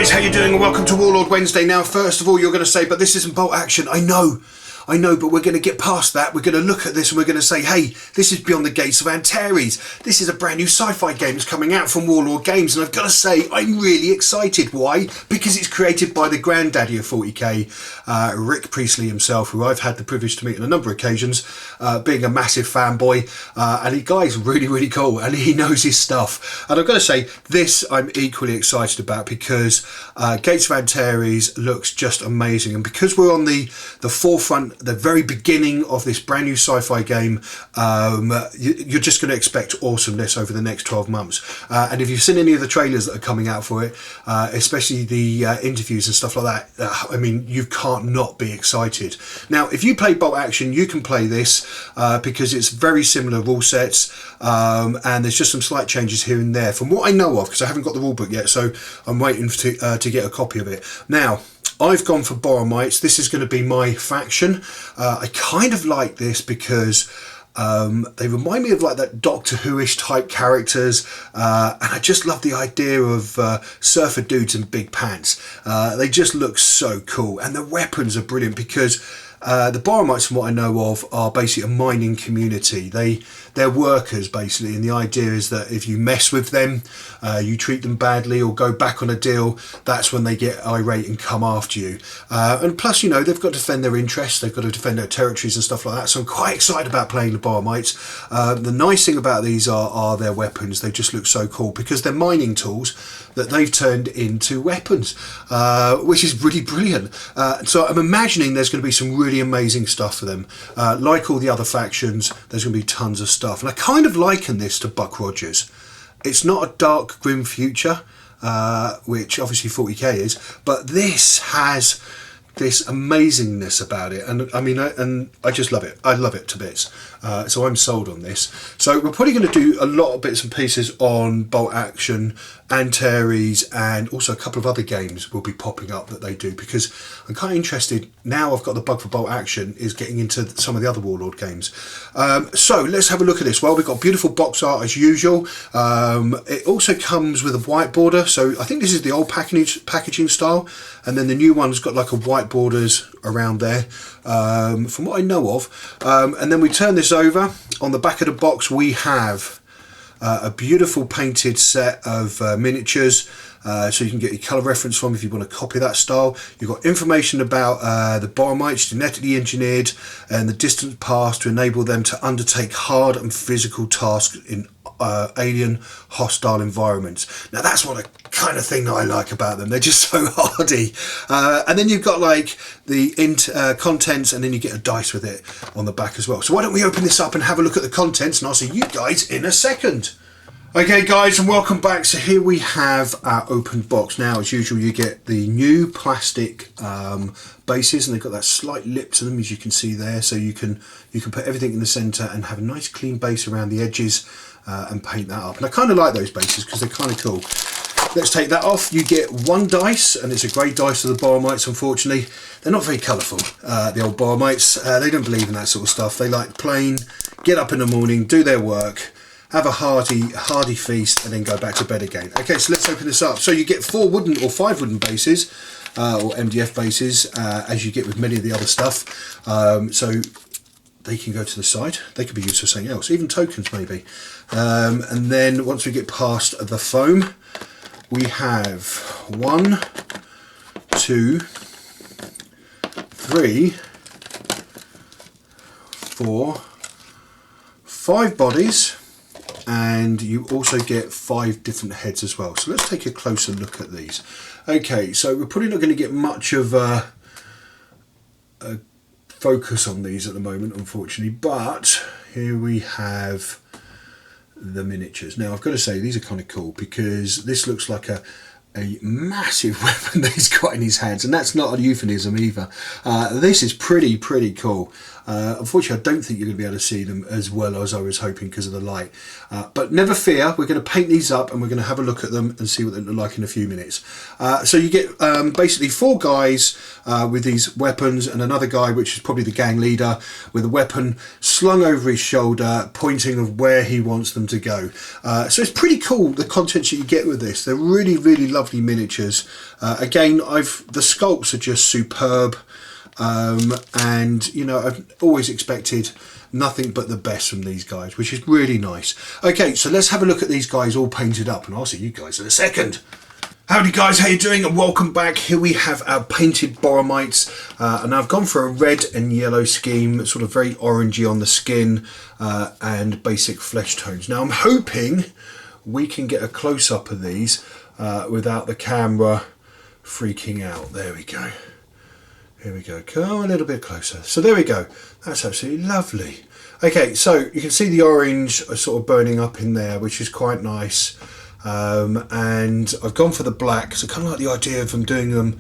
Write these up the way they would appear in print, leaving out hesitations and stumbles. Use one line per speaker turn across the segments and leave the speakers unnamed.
guys, how you doing? And welcome to Warlord Wednesday. Now, first of all, you're going to say, but this isn't bolt action. I know, but we're going to get past that. We're going to look at this and we're going to say, hey, this is Beyond the Gates of Antares. This is a brand new sci-fi game that's coming out from Warlord Games, and I've got to say, I'm really excited. Why? Because it's created by the granddaddy of 40k, Rick Priestley himself, who I've had the privilege to meet on a number of occasions, being a massive fanboy, and the guy's really, really cool, and he knows his stuff. And I've got to say, this I'm equally excited about because Gates of Antares looks just amazing, and because we're on the forefront, the very beginning of this brand new sci-fi game, you're just going to expect awesomeness over the next 12 months. And if you've seen any of the trailers that are coming out for it, especially the interviews and stuff like that, I mean, you can't not be excited. Now, if you play bolt action, you can play this because it's very similar rule sets, and there's just some slight changes here and there from what I know of, because I haven't got the rulebook yet, so I'm waiting to get a copy of it. Now, I've gone for Boromites. This is going to be my faction. I kind of like this because they remind me of like that Doctor Who-ish type characters, and I just love the idea of surfer dudes in big pants. They just look so cool, and the weapons are brilliant because the Boromites, from what I know of, are basically a mining community. They're workers, basically, and the idea is that if you mess with them, you treat them badly or go back on a deal, that's when they get irate and come after you. And plus, you know, they've got to defend their interests, they've got to defend their territories and stuff like that, so I'm quite excited about playing the Boromites. The nice thing about these are their weapons. They just look so cool because they're mining tools that they've turned into weapons, which is really brilliant. So I'm imagining there's going to be some really amazing stuff for them. Like all the other factions, there's going to be tons of stuff. And I kind of liken this to Buck Rogers. It's not a dark, grim future, which obviously 40k is, but this has this amazingness about it, and I mean, I just love it. I love it to bits. So I'm sold on this. So we're probably going to do a lot of bits and pieces on bolt action, Antares, and also a couple of other games will be popping up that they do, because I'm kind of interested, now I've got the bug for bolt action, is getting into some of the other Warlord games. So let's have a look at this. Well, we've got beautiful box art as usual. It also comes with a white border, so I think this is the old packaging style, and then the new one's got like a white borders around there, from what I know of. And then we turn this over. On the back of the box we have a beautiful painted set of miniatures, so you can get your colour reference from if you want to copy that style. You've got information about the Boromites, genetically engineered and the distant past to enable them to undertake hard and physical tasks in alien hostile environments. Now that's what a kind of thing that I like about them. They're just so hardy. And then you've got like the contents, and then you get a dice with it on the back as well. So why don't we open this up and have a look at the contents, and I'll see you guys in a second. Okay guys, and welcome back. So here we have our opened box. Now as usual you get the new plastic bases, and they've got that slight lip to them, as you can see there, so you can put everything in the centre and have a nice clean base around the edges, and paint that up. And I kind of like those bases because they're kind of cool. Let's take that off. You get one dice, and it's a grey dice for the Boromites. Unfortunately, they're not very colourful, the old Boromites. They don't believe in that sort of stuff. They like plain, get up in the morning, do their work, have a hearty feast, and then go back to bed again. Okay, so let's open this up. So you get 4 wooden or 5 wooden bases, or MDF bases, as you get with many of the other stuff. So they can go to the side. They could be used for something else, even tokens maybe. And then once we get past the foam, we have 1, 2, 3, 4, 5 bodies, and you also get 5 different heads as well. So let's take a closer look at these. Okay, so we're probably not going to get much of a focus on these at the moment, unfortunately, but here we have the miniatures. Now I've got to say, these are kind of cool because this looks like a massive weapon that he's got in his hands, and that's not a euphemism either. This is pretty cool. Unfortunately, I don't think you're going to be able to see them as well as I was hoping because of the light. But never fear, we're going to paint these up and we're going to have a look at them and see what they look like in a few minutes. So you get basically 4 guys with these weapons, and another guy, which is probably the gang leader, with a weapon slung over his shoulder, pointing of where he wants them to go. So it's pretty cool, the contents that you get with this. They're really lovely lovely miniatures. Again, the sculpts are just superb, and you know, I've always expected nothing but the best from these guys, which is really nice. Okay, so let's have a look at these guys all painted up, and I'll see you guys in a second. Howdy guys, how you doing, and welcome back. Here we have our painted Borromites, and I've gone for a red and yellow scheme, sort of very orangey on the skin, and basic flesh tones. Now I'm hoping we can get a close-up of these without the camera freaking out. There we go. Here we go. Come a little bit closer. So there we go. That's absolutely lovely. Okay, so you can see the orange sort of burning up in there, which is quite nice. And I've gone for the black, so kind of like the idea of them doing them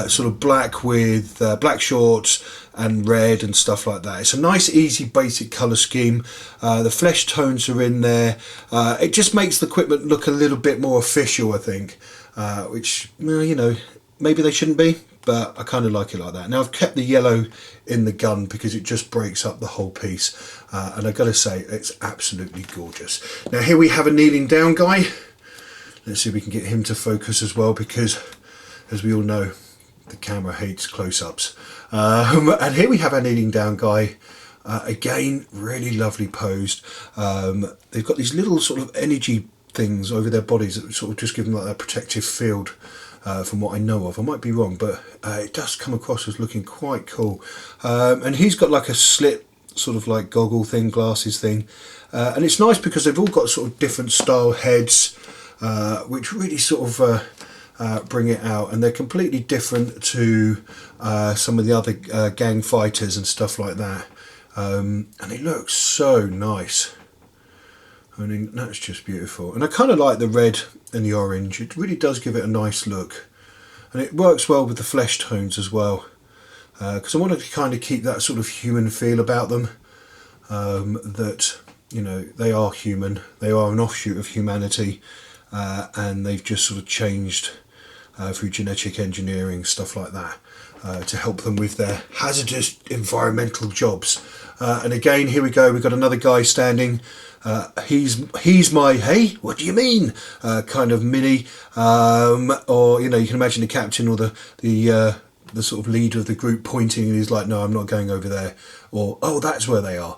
sort of black with black shorts and red and stuff like that. It's a nice easy basic colour scheme. The flesh tones are in there. It just makes the equipment look a little bit more official, I think, which, you know, maybe they shouldn't be, but I kind of like it like that. Now I've kept the yellow in the gun because it just breaks up the whole piece, and I've got to say it's absolutely gorgeous. Now here we have a kneeling down guy. Let's see if we can get him to focus as well, because as we all know, the camera hates close-ups. And here we have our kneeling down guy. Again, really lovely posed. They've got these little sort of energy things over their bodies that sort of just give them like that protective field. From what I know of, I might be wrong, but it does come across as looking quite cool. And he's got like a slit sort of like goggle thing, glasses thing, and it's nice because they've all got sort of different style heads, which really sort of bring it out, and they're completely different to some of the other gang fighters and stuff like that, and it looks so nice. I mean, that's just beautiful. And I kind of like the red and the orange. It really does give it a nice look. And it works well with the flesh tones as well. Because I want to kind of keep that sort of human feel about them. That, you know, they are human. They are an offshoot of humanity. And they've just sort of changed through genetic engineering, stuff like that, to help them with their hazardous environmental jobs. And again, here we go. We've got another guy standing. He's my, hey, what do you mean, kind of mini, or, you know, you can imagine the captain or the sort of leader of the group pointing, and he's like, no, I'm not going over there, or, oh, that's where they are,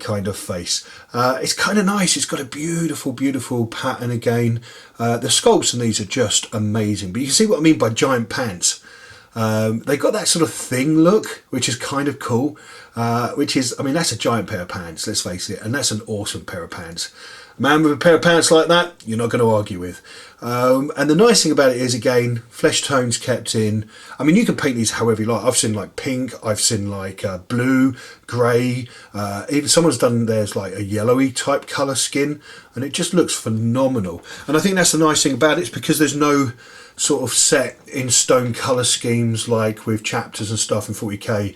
kind of face. It's kind of nice. It's got a beautiful, beautiful pattern again. The sculpts in these are just amazing, but you can see what I mean by giant pants. They got that sort of thing look, which is kind of cool, which is, I mean, that's a giant pair of pants, let's face it, and that's an awesome pair of pants. A man with a pair of pants like that, you're not going to argue with. And the nice thing about it is, again, flesh tones kept in. I mean, you can paint these however you like. I've seen like pink, I've seen like blue, grey, even someone's done theirs like a yellowy type colour skin, and it just looks phenomenal. And I think that's the nice thing about it, is because there's no sort of set in stone colour schemes like with chapters and stuff in 40k.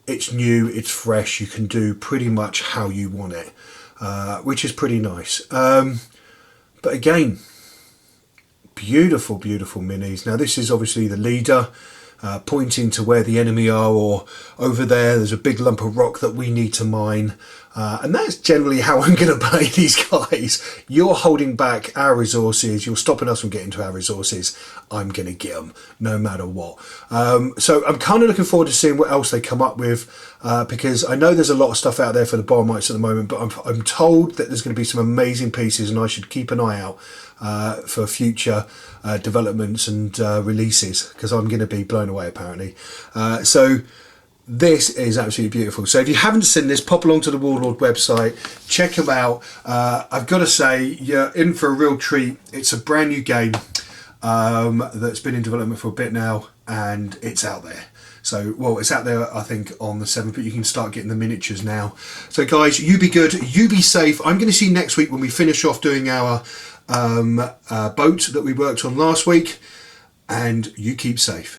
It's new, it's fresh, you can do pretty much how you want it, which is pretty nice. But again, beautiful, beautiful minis. Now this is obviously the leader, pointing to where the enemy are, or over there's a big lump of rock that we need to mine. And that's generally how I'm going to play these guys. You're holding back our resources, you're stopping us from getting to our resources. I'm going to get them no matter what. So I'm kind of looking forward to seeing what else they come up with, because I know there's a lot of stuff out there for the Borromites at the moment, but I'm told that there's going to be some amazing pieces, and I should keep an eye out for future developments and releases, because I'm going to be blown away apparently. So this is absolutely beautiful. So if you haven't seen this, pop along to the Warlord website, check them out. I've got to say, you're in for a real treat. It's a brand new game that's been in development for a bit now, and it's out there. So, well, it's out there, I think, on the 7th, but you can start getting the miniatures now. So, guys, you be good, you be safe. I'm going to see you next week when we finish off doing our boat that we worked on last week, and you keep safe.